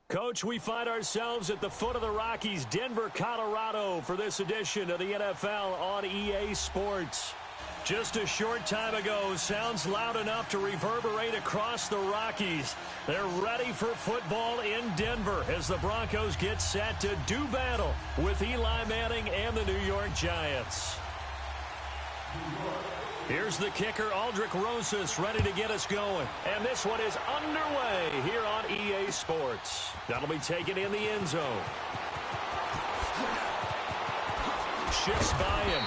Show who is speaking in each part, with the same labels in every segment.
Speaker 1: Coach, we find ourselves at the foot of the Rockies, Denver, Colorado, for this edition of the NFL on EA Sports. Just a short time ago, sounds loud enough to reverberate across the Rockies. They're ready for football in Denver as the Broncos get set to do battle with Eli Manning and the New York Giants. Here's the kicker, Aldrich Rosas, ready to get us going. And this one is underway here on EA Sports. That'll be taken in the end zone. Shifts by him.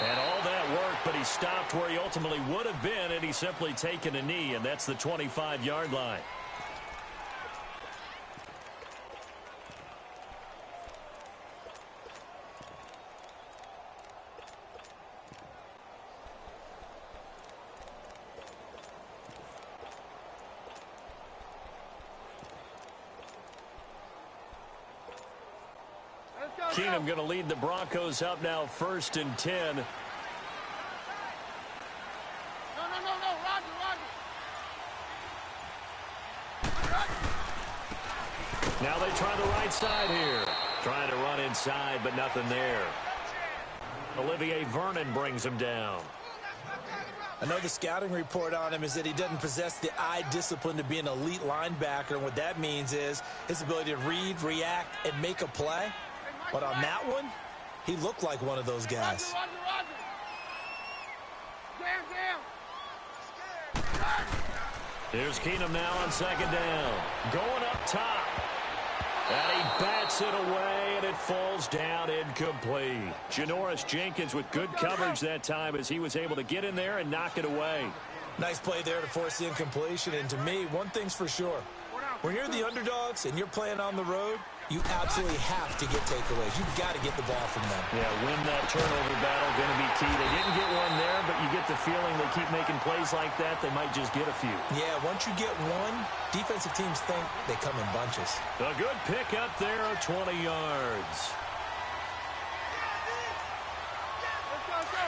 Speaker 1: And all that work, but he stopped where he ultimately would have been, and he's simply taken a knee, and that's the 25-yard line. Keenum going to lead the Broncos up now, 1st and 10.
Speaker 2: No, Roger.
Speaker 1: Now they try the right side here. Trying to run inside, but nothing there. Olivier Vernon brings him down.
Speaker 3: I know the scouting report on him is that he doesn't possess the eye discipline to be an elite linebacker. And what that means is his ability to read, react, and make a play. But on that one, he looked like one of those guys.
Speaker 2: Roger.
Speaker 1: Here's Keenum now on 2nd down. Going up top. And he bats it away, and it falls down incomplete. Janoris Jenkins with good coverage that time as he was able to get in there and knock it away.
Speaker 3: Nice play there to force the incompletion. And to me, one thing's for sure. When you're the underdogs and you're playing on the road, you absolutely have to get takeaways. You've got to get the ball from them.
Speaker 1: Yeah, win that turnover battle, going to be key. They didn't get one there, but you get the feeling they keep making plays like that, they might just get a few.
Speaker 3: Yeah, once you get one, defensive teams think they come in bunches.
Speaker 1: A good pick up there of 20 yards.
Speaker 2: Let's go.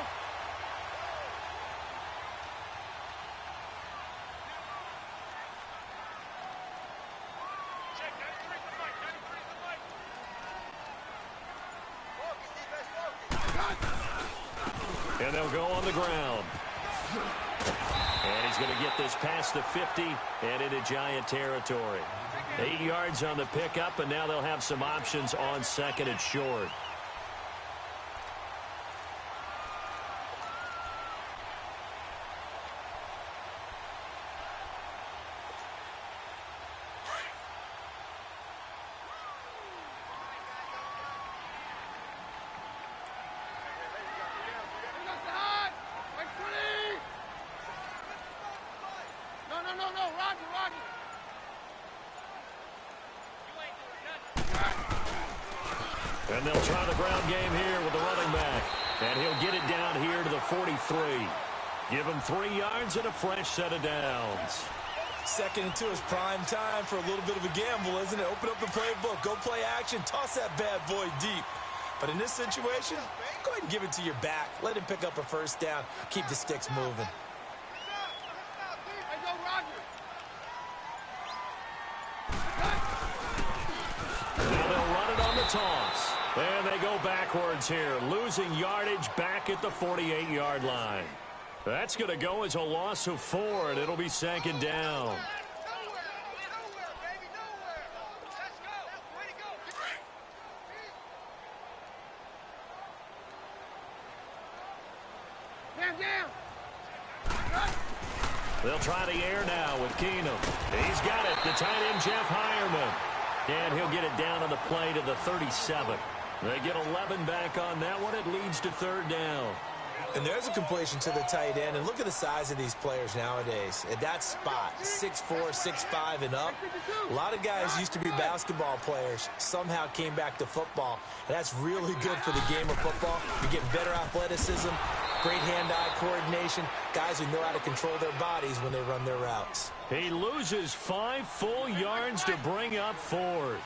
Speaker 1: And they'll go on the ground. And he's going to get this past the 50 and into Giant territory. 8 yards on the pickup, and now they'll have some options on 2nd and short. And they'll try the ground game here with the running back. And he'll get it down here to the 43. Give him 3 yards and a fresh set of downs.
Speaker 3: 2nd and 2 is prime time for a little bit of a gamble, isn't it? Open up the playbook, go play action, toss that bad boy deep. But in this situation, go ahead and give it to your back. Let him pick up a 1st down. Keep the sticks moving.
Speaker 1: Now they'll run it on the toss. And they go backwards here, losing yardage back at the 48-yard line. That's going to go as a loss of 4, and it'll be 2nd down. They'll try the air now with Keenum. He's got it. The tight end, Jeff Heuerman. And he'll get it down on the play to the 37. They get 11 back on that one. It leads to 3rd down.
Speaker 3: And there's a completion to the tight end. And look at the size of these players nowadays. At that spot, 6'4", 6'5", and up. A lot of guys used to be basketball players. Somehow came back to football. And that's really good for the game of football. You're getting better athleticism, great hand-eye coordination, guys who know how to control their bodies when they run their routes.
Speaker 1: He loses 5 full yards to bring up 4th.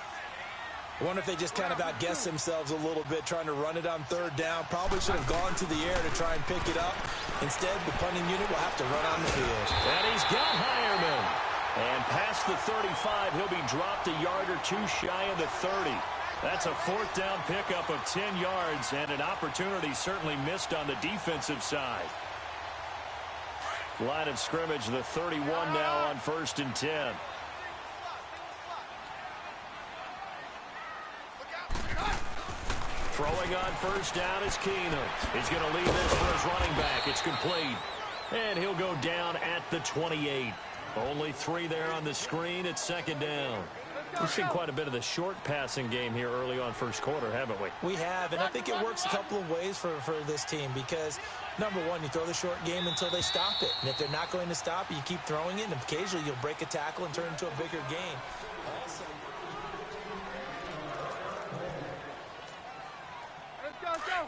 Speaker 3: I wonder if they just kind of outguessed themselves a little bit trying to run it on 3rd down. Probably should have gone to the air to try and pick it up. Instead, the punting unit will have to run on the field.
Speaker 1: And he's got Heuerman. And pass past the 35. He'll be dropped a yard or two shy of the 30. That's a fourth down pickup of 10 yards and an opportunity certainly missed on the defensive side. Line of scrimmage, the 31 now on 1st and 10. Throwing on first down is Keenum. He's going to leave this for his running back. It's complete. And he'll go down at the 28. Only 3 there on the screen. It's 2nd down. We've seen quite a bit of the short passing game here early on first quarter, haven't we?
Speaker 3: We have, and I think it works a couple of ways for this team because, number one, you throw the short game until they stop it. And if they're not going to stop it, you keep throwing it, and occasionally you'll break a tackle and turn it into a bigger game. Also,
Speaker 2: Let's go.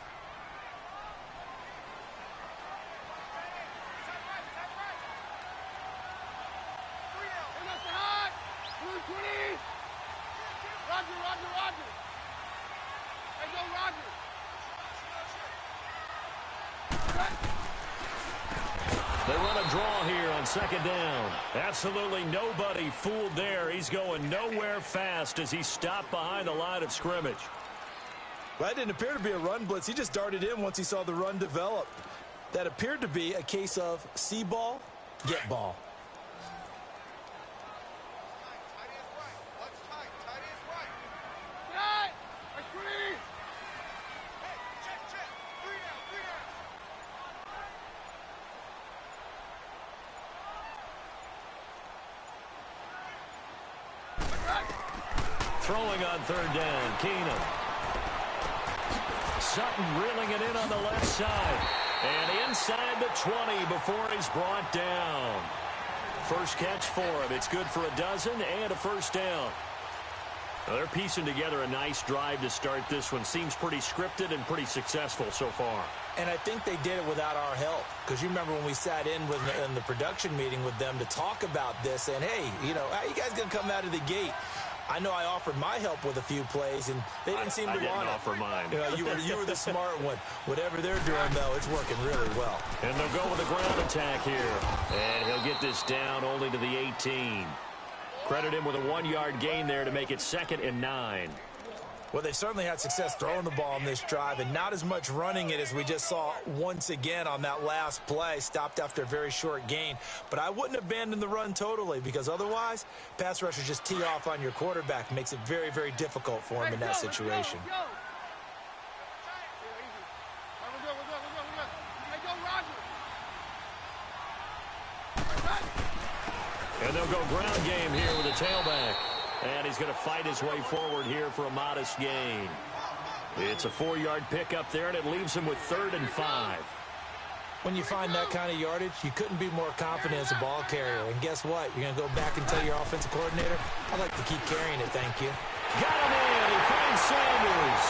Speaker 2: Roger. Hey, go, Roger.
Speaker 1: They run a draw here on 2nd down. Absolutely nobody fooled there. He's going nowhere fast as he stopped behind the line of scrimmage.
Speaker 3: Well, that didn't appear to be a run blitz. He just darted in once he saw the run develop. That appeared to be a case of see ball, get ball.
Speaker 1: Throwing on 3rd down, Keenum. Sutton reeling it in on the left side. And inside the 20 before he's brought down. First catch for him. It's good for a dozen and a first down. Well, they're piecing together a nice drive to start this one. Seems pretty scripted and pretty successful so far.
Speaker 3: And I think they did it without our help. Because you remember when we sat in the production meeting with them to talk about this. And, hey, how you guys going to come out of the gate? I know I offered my help with a few plays, and they didn't seem to want it.
Speaker 1: I didn't offer mine.
Speaker 3: You were the smart one. Whatever they're doing, though, it's working really well.
Speaker 1: And they'll go with a ground attack here. And he'll get this down only to the 18. Credit him with a 1-yard gain there to make it 2nd and 9.
Speaker 3: Well, they certainly had success throwing the ball in this drive, and not as much running it as we just saw once again on that last play. Stopped after a very short gain. But I wouldn't abandon the run totally, because otherwise, pass rushers just tee off on your quarterback. Makes it very, very difficult for him in that situation.
Speaker 1: And they'll go ground game here with a tailback. And he's going to fight his way forward here for a modest gain. It's a 4-yard pickup there, and it leaves him with 3rd and 5.
Speaker 3: When you find that kind of yardage, you couldn't be more confident as a ball carrier. And guess what? You're going to go back and tell your offensive coordinator, I'd like to keep carrying it, thank you.
Speaker 1: Got him in. He finds Sanders.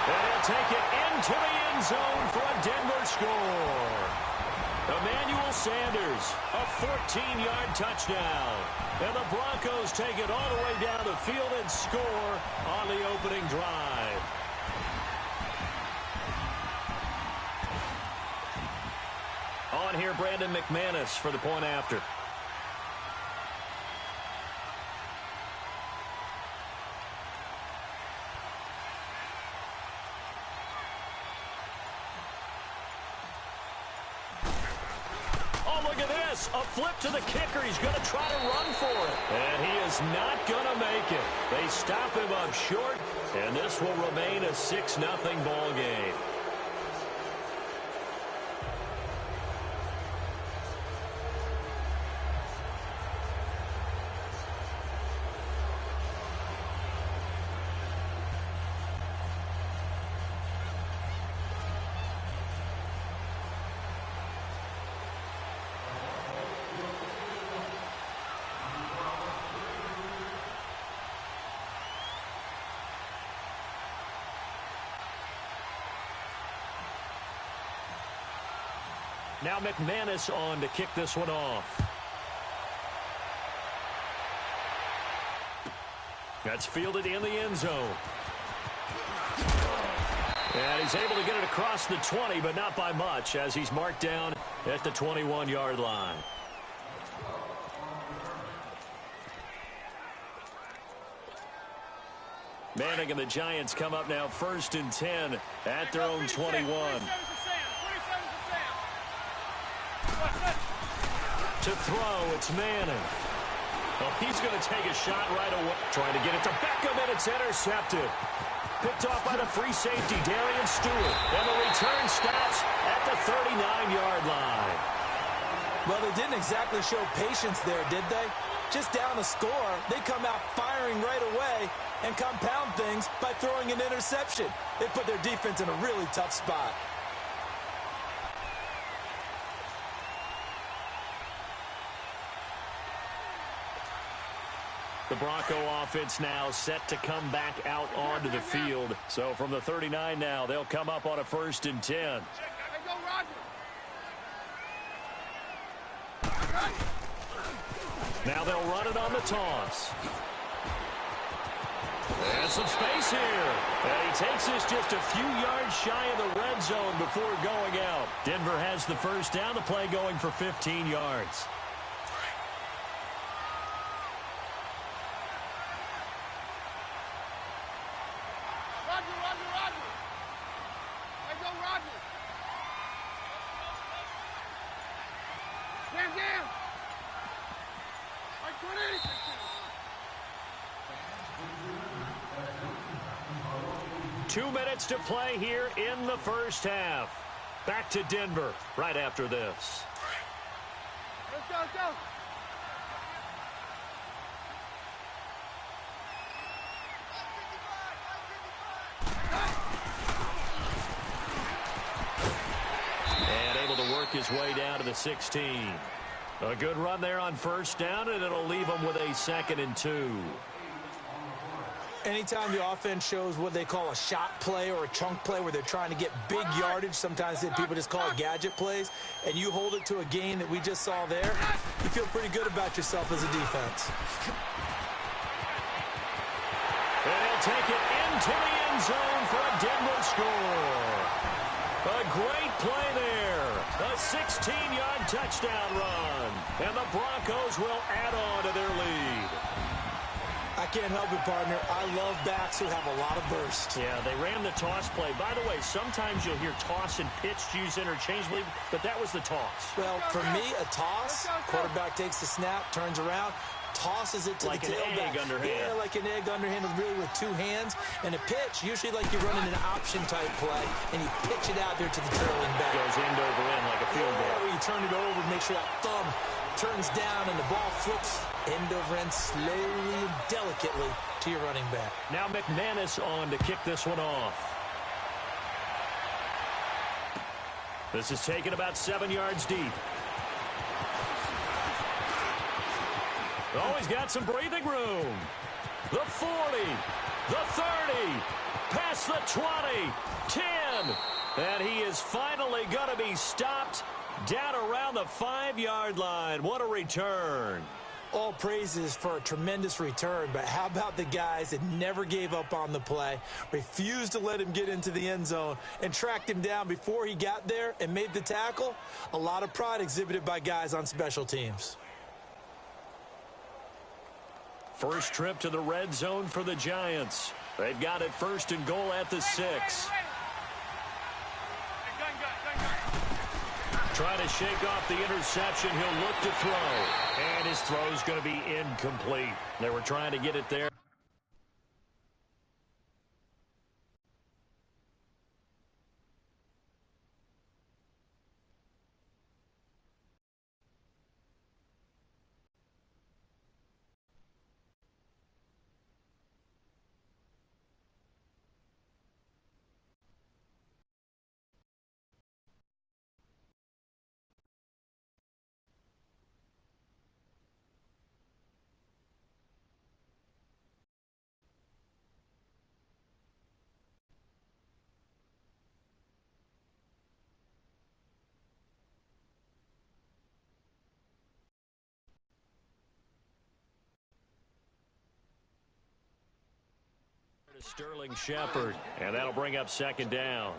Speaker 1: And he'll take it into the end zone for a Denver score. Emmanuel Sanders, a 14-yard touchdown. And the Broncos take it all the way down the field and score on the opening drive. On here, Brandon McManus for the point after. A flip to the kicker. He's going to try to run for it. And he is not going to make it. They stop him up short, and this will remain a 6-0 ball game. Now McManus on to kick this one off. That's fielded in the end zone. And he's able to get it across the 20, but not by much, as he's marked down at the 21-yard line. Manning and the Giants come up now 1st and 10 at their own 21. To throw, it's Manning. Well, he's going to take a shot right away. Trying to get it to Beckham, and it's intercepted. Picked off by the free safety, Darian Stewart. And the return stops at the 39-yard line.
Speaker 3: Well, they didn't exactly show patience there, did they? Just down a score, they come out firing right away and compound things by throwing an interception. They put their defense in a really tough spot.
Speaker 1: The Bronco offense now set to come back out onto the field. So from the 39 now, they'll come up on a 1st and 10. Now they'll run it on the toss. And some space here. And he takes this just a few yards shy of the red zone before going out. Denver has the first down. The play going for 15 yards.
Speaker 2: Down.
Speaker 1: 2 minutes to play here in the first half. Back to Denver right after this.
Speaker 2: Let's go.
Speaker 1: And able to work his way down to the 16. A good run there on first down, and it'll leave him with a 2nd and 2.
Speaker 3: Anytime the offense shows what they call a shot play or a chunk play where they're trying to get big yardage, sometimes people just call it gadget plays, and you hold it to a gain that we just saw there, you feel pretty good about yourself as a defense.
Speaker 1: And he'll take it into the end zone for a Denver score. A great play there. A 16-yard touchdown run. And the Broncos will add on to their lead.
Speaker 3: I can't help it, partner. I love backs who have a lot of burst.
Speaker 1: Yeah, they ran the toss play. By the way, sometimes you'll hear toss and pitch used interchangeably, but that was the toss.
Speaker 3: Well, for me, a toss, quarterback takes the snap, turns around, tosses it to
Speaker 1: like
Speaker 3: the tailback.
Speaker 1: Like an egg underhand.
Speaker 3: Yeah, like an egg underhand, really with 2 hands. And a pitch, usually like you're running an option-type play, and you pitch it out there to the trailing back.
Speaker 1: Goes end over end like a field goal.
Speaker 3: Where you turn it over, make sure that thumb turns down, and the ball flips end over end slowly and delicately to your running back.
Speaker 1: Now McManus on to kick this one off. This is taken about 7 yards deep. Oh, he's got some breathing room. The 40, the 30, past the 20, 10. And he is finally going to be stopped down around the 5-yard line. What a return.
Speaker 3: All praises for a tremendous return, but how about the guys that never gave up on the play, refused to let him get into the end zone, and tracked him down before he got there and made the tackle? A lot of pride exhibited by guys on special teams.
Speaker 1: First trip to the red zone for the Giants. They've got it 1st and goal at the 6. Trying to shake off the interception. He'll look to throw. And his throw's going to be incomplete. They were trying to get it there. Sterling Shepard, and that'll bring up 2nd down.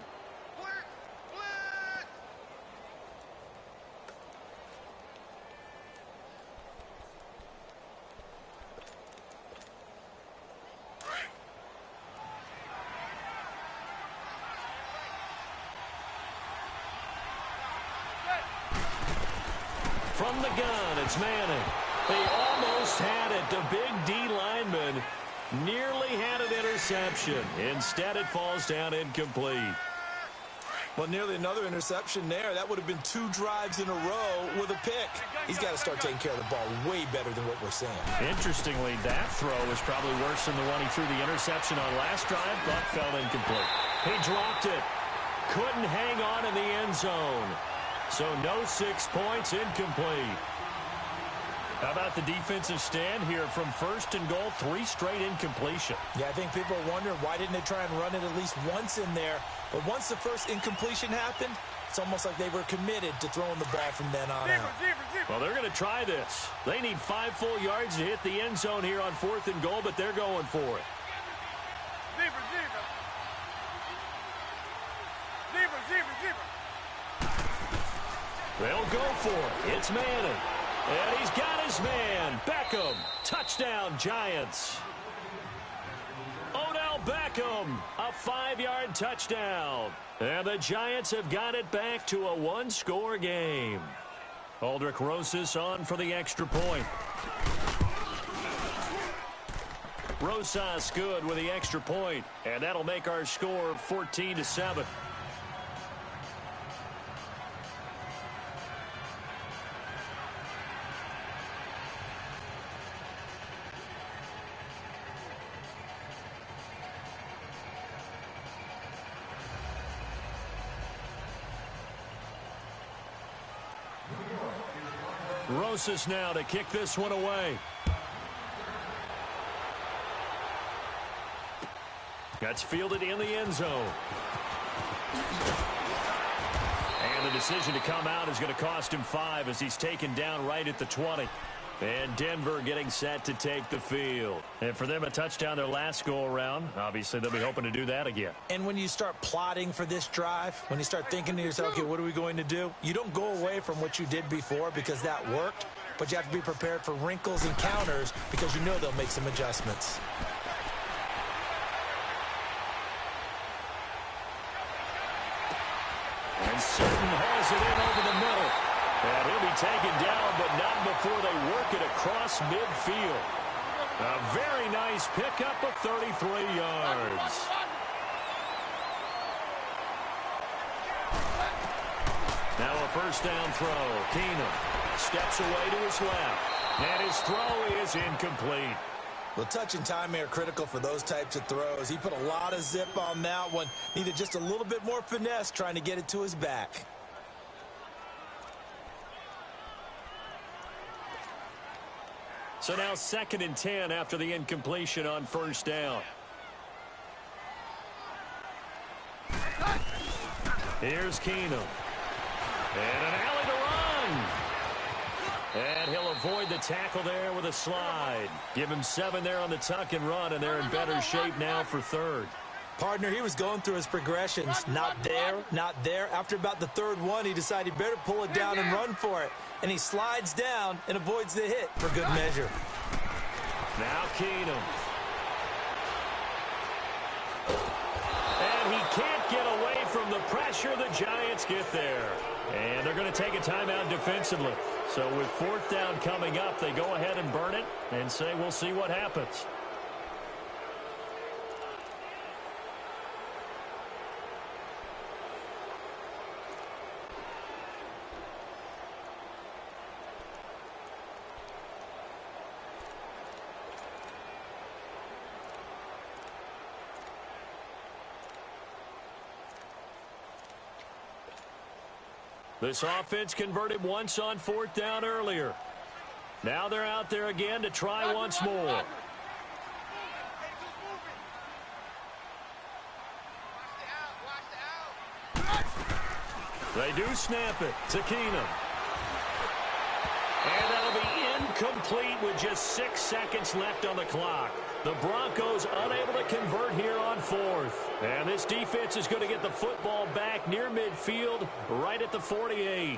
Speaker 1: from the gun, it's Manning. They almost had it. The big D lineman nearly had an interception. Instead, it falls down incomplete.
Speaker 3: Well, nearly another interception there. That would have been 2 drives in a row with a pick. He's got to start taking care of the ball way better than what we're seeing.
Speaker 1: Interestingly, that throw was probably worse than the one he threw the interception on last drive, but fell incomplete. He dropped it. Couldn't hang on in the end zone. So no 6 points, incomplete. How about the defensive stand here from 1st and goal, 3 straight incompletion?
Speaker 3: Yeah, I think people are wondering why didn't they try and run it at least once in there. But once the first incompletion happened, it's almost like they were committed to throwing the ball from then on out.
Speaker 1: Well, they're going to try this. They need 5 full yards to hit the end zone here on 4th and goal, but they're going for it. They'll go for it. It's Manning. And he's got his man. Beckham. Touchdown, Giants. Odell Beckham. A 5-yard touchdown. And the Giants have got it back to a 1-score game. Aldrich Rosas on for the extra point. Rosas good with the extra point. And that'll make our score 14-7. Rosas now to kick this one away. That's fielded in the end zone. And the decision to come out is going to cost him 5 as he's taken down right at the 20. And Denver getting set to take the field. And for them, a touchdown their last go-around. Obviously, they'll be hoping to do that again.
Speaker 3: And when you start plotting for this drive, when you start thinking to yourself, okay, what are we going to do? You don't go away from what you did before because that worked, but you have to be prepared for wrinkles and counters because you know they'll make some adjustments.
Speaker 1: And Sutton has it in over the middle. And he'll be taken down, but not before they work it across midfield. A very nice pickup of 33 yards. Now a first down throw. Keenum steps away to his left. And his throw is incomplete.
Speaker 3: Well, touch and time are critical for those types of throws. He put a lot of zip on that one. Needed just a little bit more finesse trying to get it to his back.
Speaker 1: So now 2nd and 10 after the incompletion on first down. Here's Keenum. And an alley to run. And he'll avoid the tackle there with a slide. Give him 7 there on the tuck and run, and they're in better shape now for 3rd.
Speaker 3: Partner, he was going through his progressions. Not there, not there. After about the 3rd one, he decided he better pull it down and run for it. And he slides down and avoids the hit for good measure.
Speaker 1: Now Keenum. And he can't get away from the pressure. The Giants get there. And they're going to take a timeout defensively. So with 4th down coming up, they go ahead and burn it and say we'll see what happens. This offense converted once on 4th down earlier. Now they're out there again to try once more. They do snap it to Keenum. And that'll be incomplete with just 6 seconds left on the clock. The Broncos unable to convert here on 4th. And this defense is going to get the football back near midfield, right at the 48.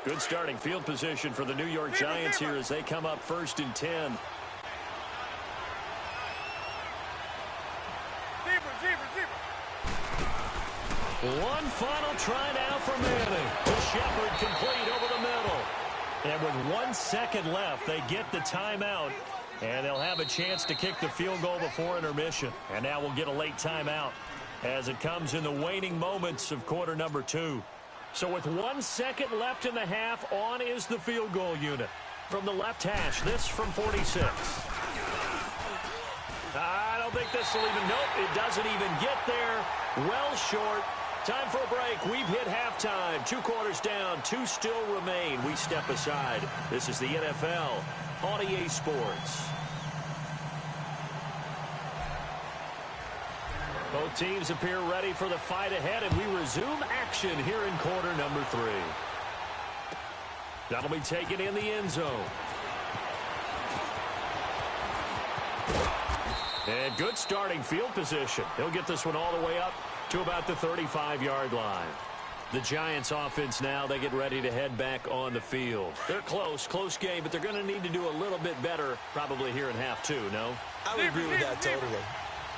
Speaker 1: Good starting field position for the New York Giants here as they come up 1st and 10. One final try now for Manning. To Shepard, complete over the middle. And with 1 second left, they get the timeout. And they'll have a chance to kick the field goal before intermission. And now we'll get a late timeout as it comes in the waning moments of quarter number 2. So with 1 second left in the half, on is the field goal unit. From the left hash, this from 46. I don't think this will even, nope, it doesn't even get there. Well short. Time for a break. We've hit halftime. 2 quarters down, 2 still remain. We step aside. This is the NFL on EA Sports. Both teams appear ready for the fight ahead, and we resume action here in quarter number 3. That'll be taken in the end zone. And good starting field position. He'll get this one all the way up to about the 35-yard line. The Giants offense now, they get ready to head back on the field. They're close game, but they're going to need to do a little bit better probably here in half 2, no?
Speaker 3: I would agree with that totally.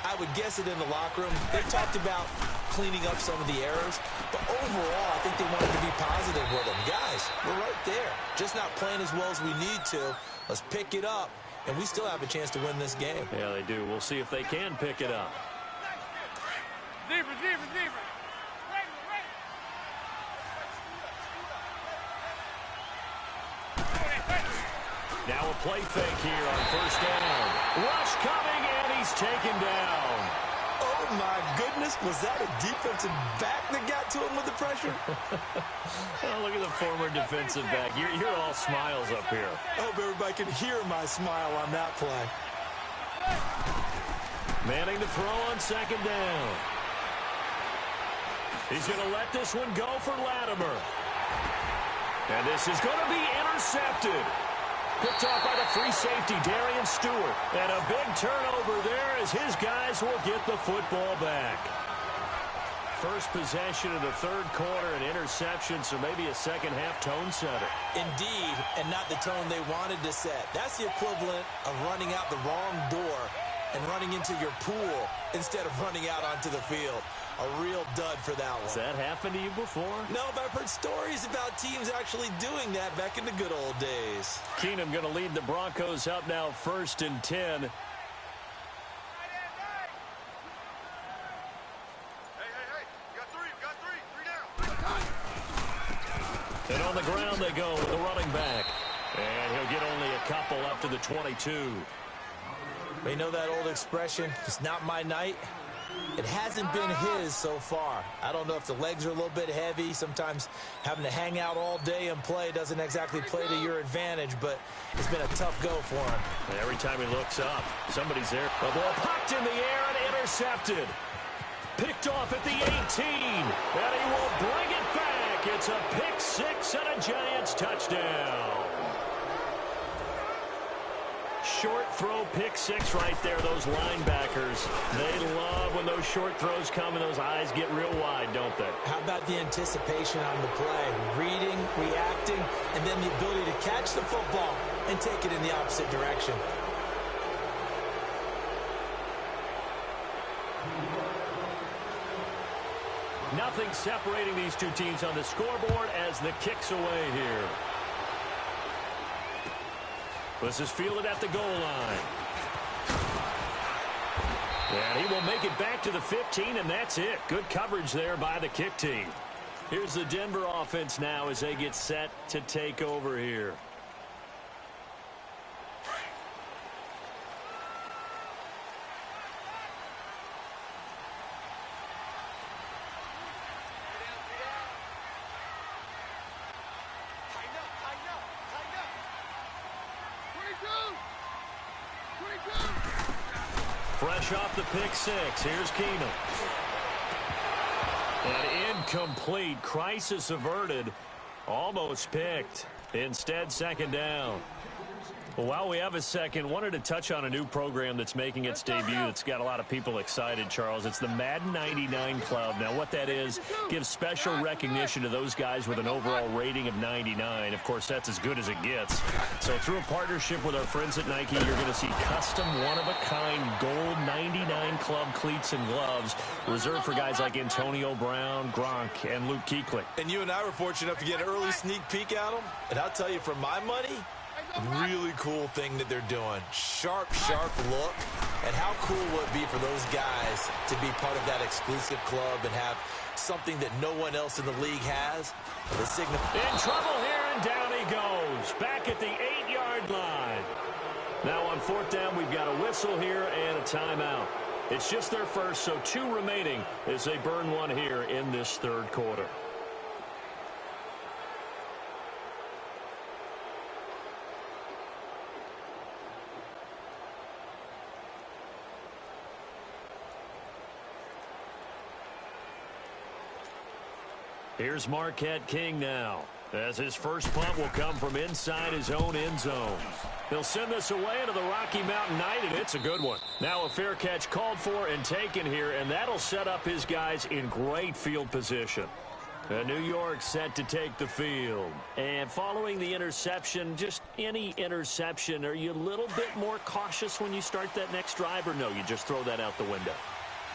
Speaker 3: I would guess it in the locker room. They talked about cleaning up some of the errors, but overall, I think they wanted to be positive with them. Guys, we're right there. Just not playing as well as we need to. Let's pick it up, and we still have a chance to win this game.
Speaker 1: Yeah, they do. We'll see if they can pick it up.
Speaker 2: Zebra.
Speaker 1: Now a play fake here on first down. Rush coming, and he's taken down.
Speaker 3: Oh, my goodness. Was that a defensive back that got to him with the pressure?
Speaker 1: Oh, look at the former defensive back. You're all smiles up here.
Speaker 3: I hope everybody can hear my smile on that play.
Speaker 1: Manning to throw on second down. He's going to let this one go for Latimer. And this is going to be intercepted. Picked off by the free safety, Darian Stewart. And a big turnover there as his guys will get the football back. First possession of the third quarter, an interception, so maybe a second-half tone setter.
Speaker 3: Indeed, and not the tone they wanted to set. That's the equivalent of running out the wrong door and running into your pool instead of running out onto the field. A real dud for that one.
Speaker 1: Has that happened to you before?
Speaker 3: No, but I've heard stories about teams actually doing that back in the good old days.
Speaker 1: Keenum going to lead the Broncos up now 1st and 10.
Speaker 2: Hey, you got three down.
Speaker 1: And on the ground they go with the running back. And he'll get only a couple up to the 22.
Speaker 3: You know that old expression, it's not my night? It hasn't been his so far. I don't know if the legs are a little bit heavy. Sometimes having to hang out all day and play doesn't exactly play to your advantage, but it's been a tough go for him.
Speaker 1: And every time he looks up, somebody's there. The ball popped in the air and intercepted. Picked off at the 18, and he will bring it back. It's a pick six and a Giants touchdown. Short throw pick six right there. Those linebackers, they love when those short throws come and those eyes get real wide, don't they?
Speaker 3: How about the anticipation on the play? Reading, reacting, and then the ability to catch the football and take it in the opposite direction.
Speaker 1: Nothing separating these two teams on the scoreboard as the kick's away here. This is fielded at the goal line. And he will make it back to the 15, and that's it. Good coverage there by the kick team. Here's the Denver offense now as they get set to take over here. Fresh off the pick six, here's Keenum. And incomplete. Crisis averted. Almost picked. Instead, second down. Well, while we have a second, wanted to touch on a new program that's making its debut that's got a lot of people excited, Charles. It's the Madden 99 Club. Now, what that is, gives special recognition to those guys with an overall rating of 99. Of course, that's as good as it gets. So through a partnership with our friends at Nike, you're going to see custom one-of-a-kind gold 99 Club cleats and gloves reserved for guys like Antonio Brown, Gronk, and Luke Kuechly.
Speaker 3: And you and I were fortunate enough to get an early sneak peek at them. And I'll tell you, for my money, really cool thing that they're doing. Sharp look. And how cool would it be for those guys to be part of that exclusive club and have something that no one else in the league has?
Speaker 1: In trouble here, and down he goes. Back at the 8-yard line. Now on 4th down, we've got a whistle here and a timeout. It's just their first, so 2 remaining as they burn one here in this 3rd quarter. Here's Marquette King now, as his first punt will come from inside his own end zone. He'll send this away into the Rocky Mountain Night, and it's a good one. Now a fair catch called for and taken here, and that'll set up his guys in great field position. New York set to take the field. And following the interception, just any interception, are you a little bit more cautious when you start that next drive, or no, you just throw that out the window?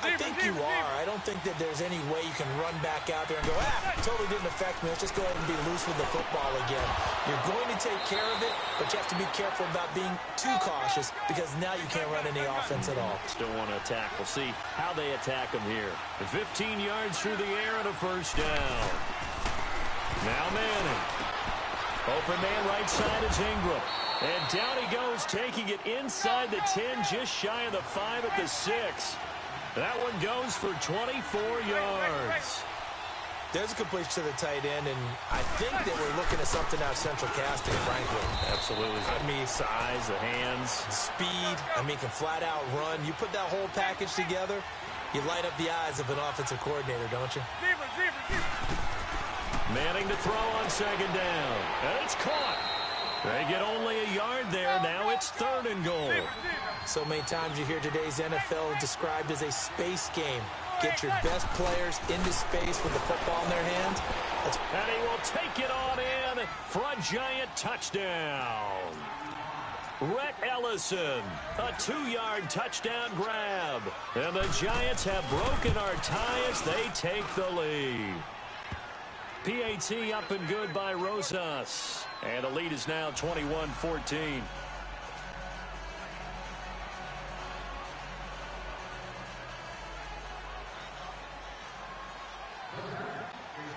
Speaker 3: I think you are. I don't think that there's any way you can run back out there and go, totally didn't affect me. Let's just go ahead and be loose with the football again. You're going to take care of it, but you have to be careful about being too cautious because now you can't run any offense at all.
Speaker 1: Still want to attack. We'll see how they attack them here. 15 yards through the air and a first down. Now Manning. Open man right side is Ingram. And down he goes, taking it inside the 10, just shy of the 5 at the 6. That one goes for 24 yards.
Speaker 3: There's a completion to the tight end, and I think that we're looking at something out of central casting, frankly.
Speaker 1: Absolutely. I mean, size, the hands.
Speaker 3: Speed. I mean, can flat out run. You put that whole package together, you light up the eyes of an offensive coordinator, don't you?
Speaker 1: Manning to throw on 2nd down. And it's caught. They get only a yard there. Now it's 3rd and goal.
Speaker 3: So many times you hear today's NFL described as a space game. Get your best players into space with the football in their hands.
Speaker 1: And he will take it on in for a giant touchdown. Rhett Ellison, a 2-yard touchdown grab. And the Giants have broken our tie as they take the lead. PAT up and good by Rosas. And the lead is now 21-14.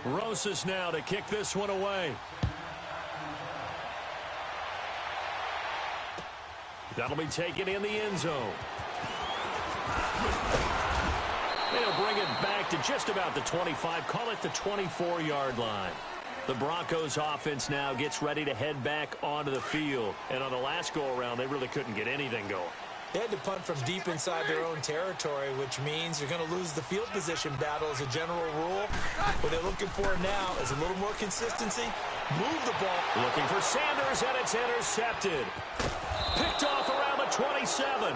Speaker 1: Rosas now to kick this one away. That'll be taken in the end zone. They'll bring it back to just about the 25, call it the 24-yard line. The Broncos offense now gets ready to head back onto the field. And on the last go-around, they really couldn't get anything going.
Speaker 3: They had to punt from deep inside their own territory, which means you're going to lose the field position battle as a general rule. What they're looking for now is a little more consistency. Move the ball.
Speaker 1: Looking for Sanders, and it's intercepted. Picked off around the 27.